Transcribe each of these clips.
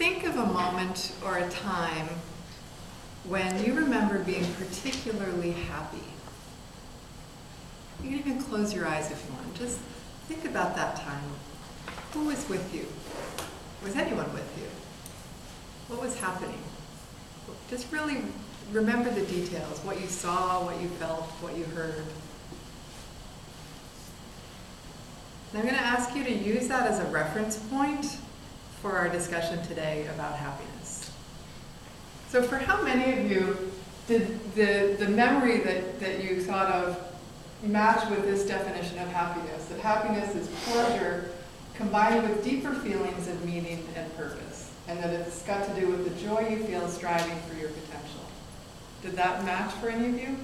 think of a moment or a time when you remember being particularly happy. You can even close your eyes if you want. Just think about that time. Who was with you? Was anyone with you? What was happening? Just really remember the details, what you saw, what you felt, what you heard. And I'm going to ask you to use that as a reference point for our discussion today about happiness. So for how many of you did the memory that you thought of match with this definition of happiness? That happiness is pleasure combined with deeper feelings of meaning and purpose, and that it's got to do with the joy you feel striving for your potential. Did that match for any of you?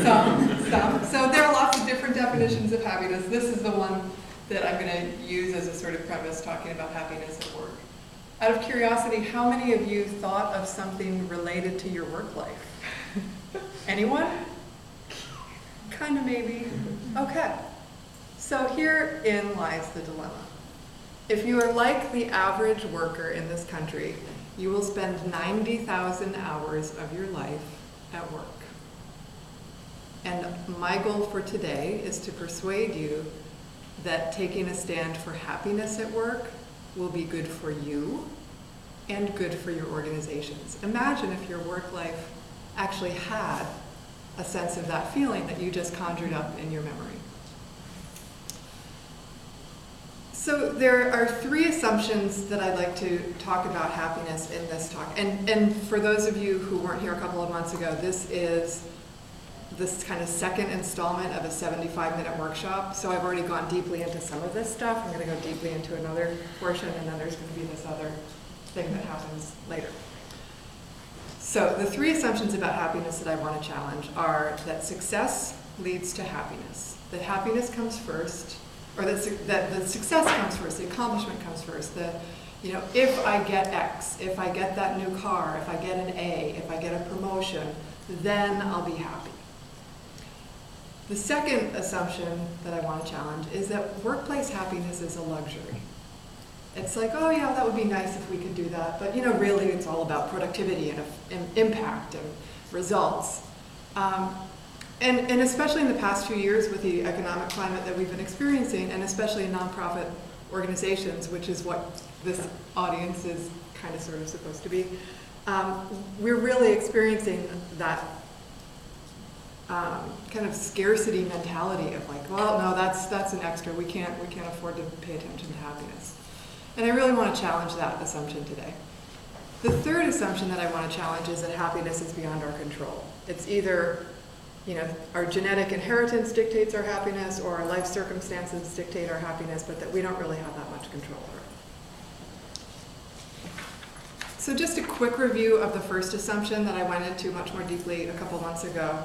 Some. So there are lots of different definitions of happiness. This is the one that I'm going to use as a sort of premise talking about happiness at work. Out of curiosity, how many of you thought of something related to your work life? Anyone? Kind of maybe. Okay. So herein lies the dilemma. If you are like the average worker in this country, you will spend 90,000 hours of your life at work. And my goal for today is to persuade you that taking a stand for happiness at work will be good for you and good for your organizations. Imagine if your work life actually had a sense of that feeling that you just conjured up in your memory. So there are three assumptions that I'd like to talk about happiness in this talk. And for those of you who weren't here a couple of months ago, this is this kind of second installment of a 75-minute workshop. So I've already gone deeply into some of this stuff. I'm going to go deeply into another portion, and then there's going to be this other thing that happens later. So the three assumptions about happiness that I want to challenge are that success leads to happiness, that happiness comes first, or that the success comes first, the accomplishment comes first, if I get X, if I get that new car, if I get an A, if I get a promotion, then I'll be happy. The second assumption that I want to challenge is that workplace happiness is a luxury. It's like, oh yeah, that would be nice if we could do that, but really it's all about productivity and impact and results. And especially in the past few years with the economic climate that we've been experiencing, and especially in nonprofit organizations, which is what this audience is kind of sort of supposed to be, we're really experiencing that kind of scarcity mentality of like, well, no, that's an extra. We can't afford to pay attention to happiness. And I really want to challenge that assumption today. The third assumption that I want to challenge is that happiness is beyond our control. It's either, our genetic inheritance dictates our happiness, or our life circumstances dictate our happiness, but that we don't really have that much control over it. So just a quick review of the first assumption that I went into much more deeply a couple months ago,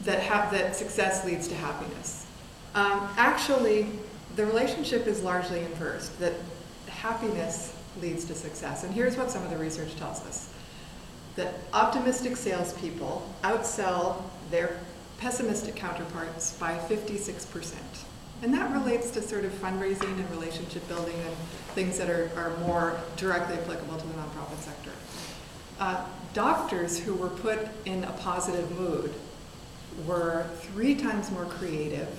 that success leads to happiness. Actually, the relationship is largely inversed, that happiness leads to success. And here's what some of the research tells us. That optimistic salespeople outsell their pessimistic counterparts by 56%. And that relates to sort of fundraising and relationship building and things that are more directly applicable to the nonprofit sector. Doctors who were put in a positive mood were 3 times more creative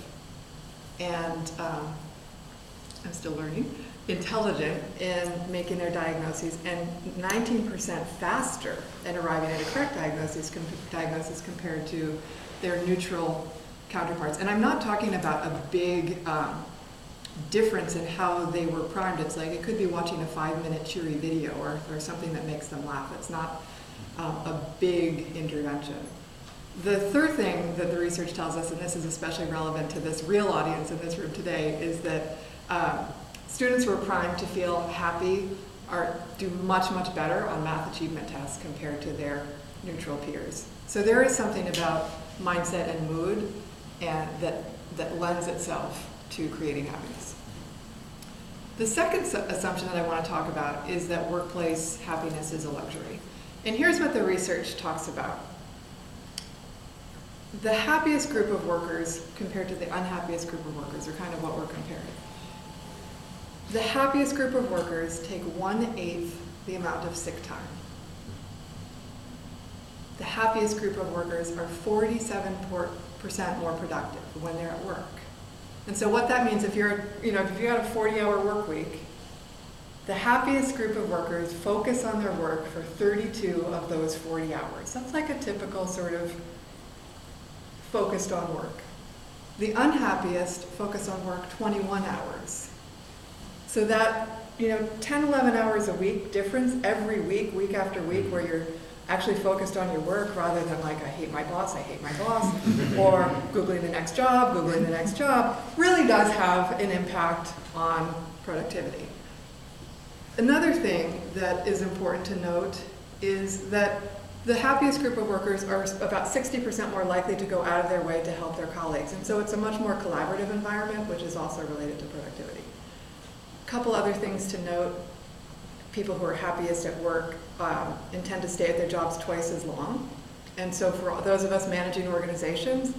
and, I'm still learning, intelligent in making their diagnoses, and 19% faster in arriving at a correct diagnosis compared to their neutral counterparts. And I'm not talking about a big difference in how they were primed. It's like it could be watching a 5-minute cheery video or something that makes them laugh. It's not a big intervention. The third thing that the research tells us, and this is especially relevant to this real audience in this room today, is that students who are primed to feel happy do much, much better on math achievement tests compared to their neutral peers. So there is something about mindset and mood that lends itself to creating happiness. The second assumption that I want to talk about is that workplace happiness is a luxury. And here's what the research talks about. The happiest group of workers compared to the unhappiest group of workers are kind of what we're comparing. The happiest group of workers take 1/8 the amount of sick time. The happiest group of workers are 47% more productive when they're at work. And so what that means, if you're, if you got a 40-hour work week, the happiest group of workers focus on their work for 32 of those 40 hours. That's like a typical sort of focused on work. The unhappiest focus on work 21 hours. So that, 10, 11 hours a week difference every week, week after week, where you're actually focused on your work rather than like, I hate my boss, or Googling the next job, really does have an impact on productivity. Another thing that is important to note is that the happiest group of workers are about 60% more likely to go out of their way to help their colleagues. And so it's a much more collaborative environment, which is also related to productivity. A couple other things to note. People who are happiest at work intend to stay at their jobs twice as long. And so for those of us managing organizations,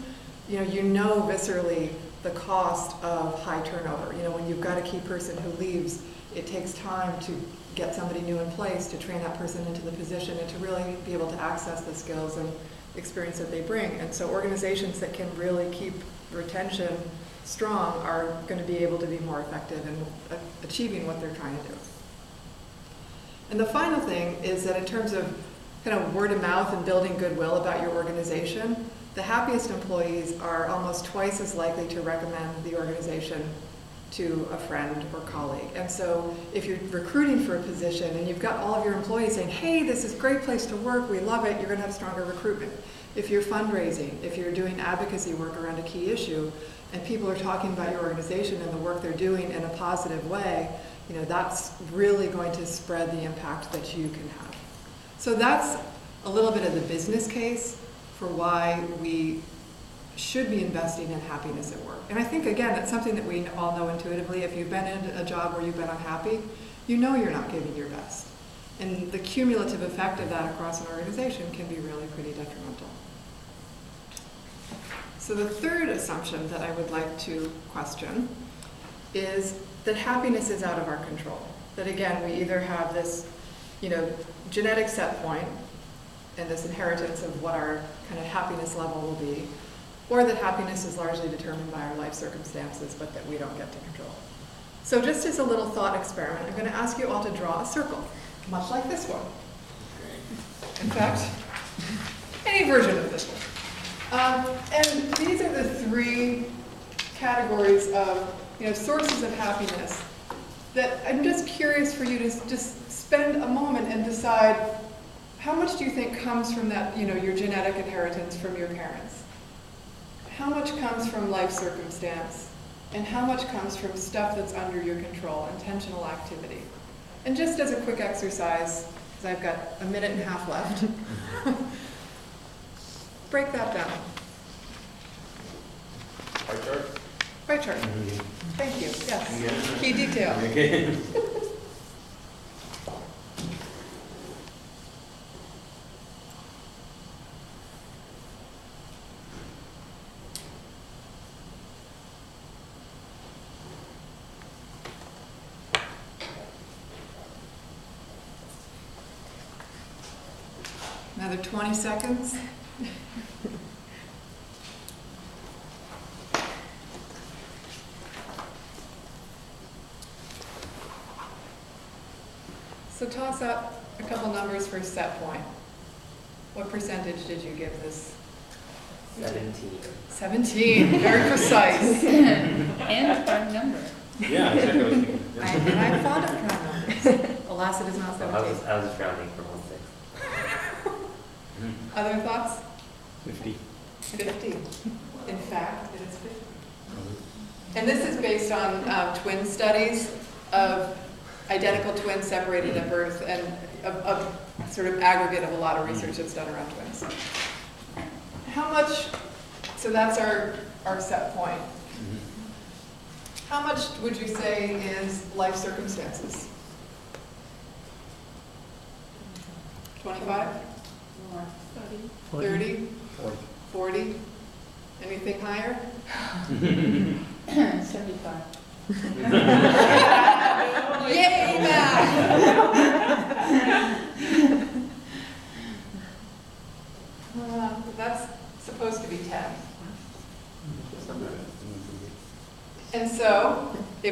you know viscerally the cost of high turnover. When you've got a key person who leaves, it takes time to get somebody new in place, to train that person into the position, and to really be able to access the skills and experience that they bring. And so organizations that can really keep retention strong are going to be able to be more effective in achieving what they're trying to do. And the final thing is that in terms of kind of word of mouth and building goodwill about your organization, the happiest employees are almost twice as likely to recommend the organization to a friend or colleague. And so if you're recruiting for a position and you've got all of your employees saying, hey, this is a great place to work, we love it, you're going to have stronger recruitment. If you're fundraising, if you're doing advocacy work around a key issue, and people are talking about your organization and the work they're doing in a positive way, that's really going to spread the impact that you can have. So that's a little bit of the business case for why we should be investing in happiness at work. And I think, again, that's something that we all know intuitively. If you've been in a job where you've been unhappy, you know you're not giving your best. And the cumulative effect of that across an organization can be really pretty detrimental. So the third assumption that I would like to question is that happiness is out of our control. That again, we either have this, genetic set point and this inheritance of what our kind of happiness level will be, or that happiness is largely determined by our life circumstances, but that we don't get to control. So just as a little thought experiment, I'm going to ask you all to draw a circle, much like this one. In fact, any version of this one. And these are the three categories of sources of happiness that I'm just curious for you to just spend a moment and decide how much do you think comes from that, your genetic inheritance from your parents? How much comes from life circumstance? And how much comes from stuff that's under your control, intentional activity? And just as a quick exercise, because I've got a minute and a half left, break that down. Pie chart? Pie chart. Thank you. Yes. Yeah. Key detail. Okay. Another 20 seconds. So toss up a couple numbers for set point. What percentage did you give this? 17. 17, very precise. And a prime number. Yeah, exactly what I was thinking. I'm fond of prime numbers. Alas, it is not 17. I was rounding from 1/6. Other thoughts? 50. 50. In fact, it is 50. And this is based on twin studies of identical twins separated at birth, and a sort of aggregate of a lot of research that's done around twins. How much, so that's our set point. How much would you say is life circumstances? 25? More. 30? 40? Anything higher? 75.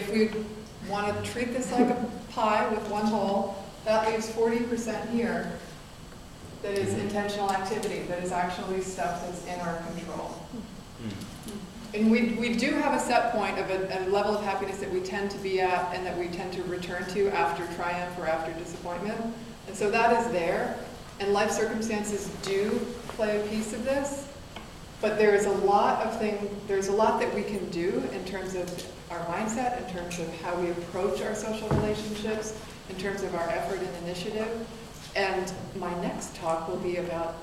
if we want to treat this like a pie with one hole, that leaves 40% here that is intentional activity, that is actually stuff that's in our control. And we do have a set point of a level of happiness that we tend to be at and that we tend to return to after triumph or after disappointment. And so that is there, and life circumstances do play a piece of this, but there's a lot that we can do in terms of our mindset, in terms of how we approach our social relationships, in terms of our effort and initiative. And my next talk will be about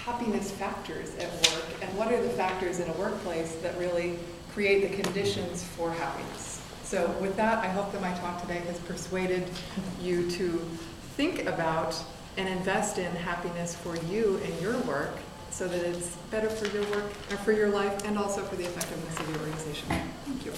happiness factors at work, and what are the factors in a workplace that really create the conditions for happiness. So with that, I hope that my talk today has persuaded you to think about and invest in happiness for you and your work, so that it's better for your work, or for your life, and also for the effectiveness of your organization. Thank you.